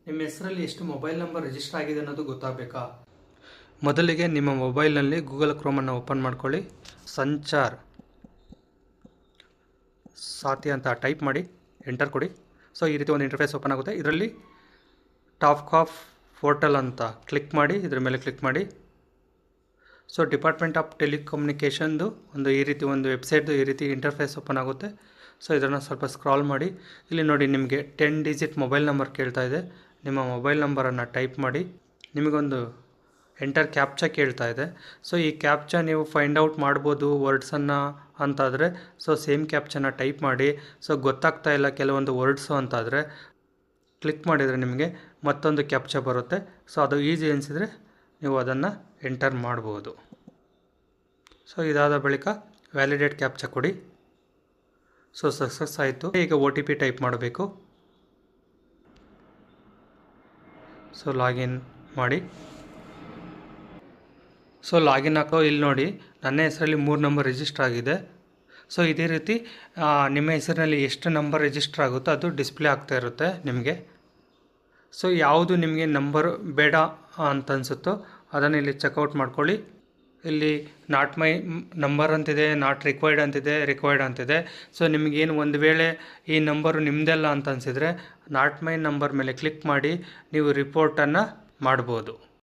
ನಿಮ್ಮ ಹೆಸರಲ್ಲಿ ಎಷ್ಟು ಮೊಬೈಲ್ ನಂಬರ್ ರಿಜಿಸ್ಟರ್ ಆಗಿದೆ ಅನ್ನೋದು ಗೊತ್ತಾಗಬೇಕಾ? ಮೊದಲಿಗೆ ನಿಮ್ಮ ಮೊಬೈಲ್ನಲ್ಲಿ ಗೂಗಲ್ ಕ್ರೋಮನ್ನು ಓಪನ್ ಮಾಡ್ಕೊಳ್ಳಿ. ಸಂಚಾರ್ ಸಾಥಿ ಅಂತ ಟೈಪ್ ಮಾಡಿ ಎಂಟರ್ ಕೊಡಿ. ಸೊ ಈ ರೀತಿ ಒಂದು ಇಂಟರ್ಫೇಸ್ ಓಪನ್ ಆಗುತ್ತೆ. ಇದರಲ್ಲಿ ಟಾಪ್ ಆಫ್ ಪೋರ್ಟಲ್ ಅಂತ ಕ್ಲಿಕ್ ಮಾಡಿ, ಇದ್ರ ಮೇಲೆ ಕ್ಲಿಕ್ ಮಾಡಿ. ಸೊ ಡಿಪಾರ್ಟ್ಮೆಂಟ್ ಆಫ್ ಟೆಲಿಕಮ್ಯುನಿಕೇಷನ್ದು ಈ ರೀತಿ ಒಂದು ವೆಬ್ಸೈಟ್ದು ಈ ರೀತಿ ಇಂಟರ್ಫೇಸ್ ಓಪನ್ ಆಗುತ್ತೆ. ಸೊ ಇದನ್ನು ಸ್ವಲ್ಪ ಸ್ಕ್ರಾಲ್ ಮಾಡಿ. ಇಲ್ಲಿ ನೋಡಿ, ನಿಮಗೆ 10 ಡಿಜಿಟ್ ಮೊಬೈಲ್ ನಂಬರ್ ಕೇಳ್ತಾ ಇದೆ. ನಿಮ್ಮ ಮೊಬೈಲ್ ನಂಬರನ್ನು ಟೈಪ್ ಮಾಡಿ. ನಿಮಗೊಂದು ಎಂಟರ್ ಕ್ಯಾಪ್ಚಾ ಕೇಳ್ತಾ ಇದೆ. ಸೊ ಈ ಕ್ಯಾಪ್ಚಾ ನೀವು ಫೈಂಡ್ ಔಟ್ ಮಾಡ್ಬೋದು ವರ್ಡ್ಸನ್ನು ಅಂತಾದರೆ. ಸೊ ಸೇಮ್ ಕ್ಯಾಪ್ಚಾನ ಟೈಪ್ ಮಾಡಿ. ಸೊ ಗೊತ್ತಾಗ್ತಾ ಇಲ್ಲ ಕೆಲವೊಂದು ವರ್ಡ್ಸು ಅಂತಾದರೆ ಕ್ಲಿಕ್ ಮಾಡಿದರೆ ನಿಮಗೆ ಮತ್ತೊಂದು ಕ್ಯಾಪ್ಚಾ ಬರುತ್ತೆ. ಸೊ ಅದು ಈಸಿ ಅನಿಸಿದರೆ ನೀವು ಅದನ್ನು ಎಂಟರ್ ಮಾಡ್ಬೋದು. ಸೊ ಇದಾದ ಬಳಿಕ ವ್ಯಾಲಿಡೇಟ್ ಕ್ಯಾಪ್ಚಾ ಕೊಡಿ. ಸೊ ಸಕ್ಸಸ್ ಆಯಿತು. ಈಗ OTP ಟೈಪ್ ಮಾಡಬೇಕು. ಸೊ ಲಾಗಿನ್ ಮಾಡಿ. ಸೊ ಲಾಗಿನ್ ಹಾಕೋ ಇಲ್ಲಿ ನೋಡಿ, ನನ್ನ ಹೆಸರಲ್ಲಿ 3 ನಂಬರ್ ರಿಜಿಸ್ಟರ್ ಆಗಿದೆ. ಸೊ ಇದೇ ರೀತಿ ನಿಮ್ಮ ಹೆಸರಿನಲ್ಲಿ ಎಷ್ಟು ನಂಬರ್ ರಿಜಿಸ್ಟರ್ ಆಗುತ್ತೋ ಅದು ಡಿಸ್ಪ್ಲೇ ಆಗ್ತಾ ಇರುತ್ತೆ ನಿಮಗೆ. ಸೊ ಯಾವುದು ನಿಮಗೆ ನಂಬರ್ ಬೇಡ ಅಂತ ಅನಿಸುತ್ತೋ ಅದನ್ನು ಇಲ್ಲಿ ಚೆಕ್ಔಟ್ ಮಾಡ್ಕೊಳ್ಳಿ. ಇಲ್ಲಿ ನಾಟ್ ಮೈ ನಂಬರ್ ಅಂತಿದೆ, ನಾಟ್ ರಿಕ್ವೈರ್ಡ್ ಅಂತಿದೆ, ರಿಕ್ವೈರ್ಡ್ ಅಂತಿದೆ. ಸೊ ನಿಮಗೇನು ಒಂದು ವೇಳೆ ಈ ನಂಬರು ನಿಮ್ಮದಲ್ಲ ಅಂತ ಅನಿಸಿದರೆ ನಾಟ್ ಮೈ ನಂಬರ್ ಮೇಲೆ ಕ್ಲಿಕ್ ಮಾಡಿ ನೀವು ರಿಪೋರ್ಟನ್ನು ಮಾಡ್ಬೋದು.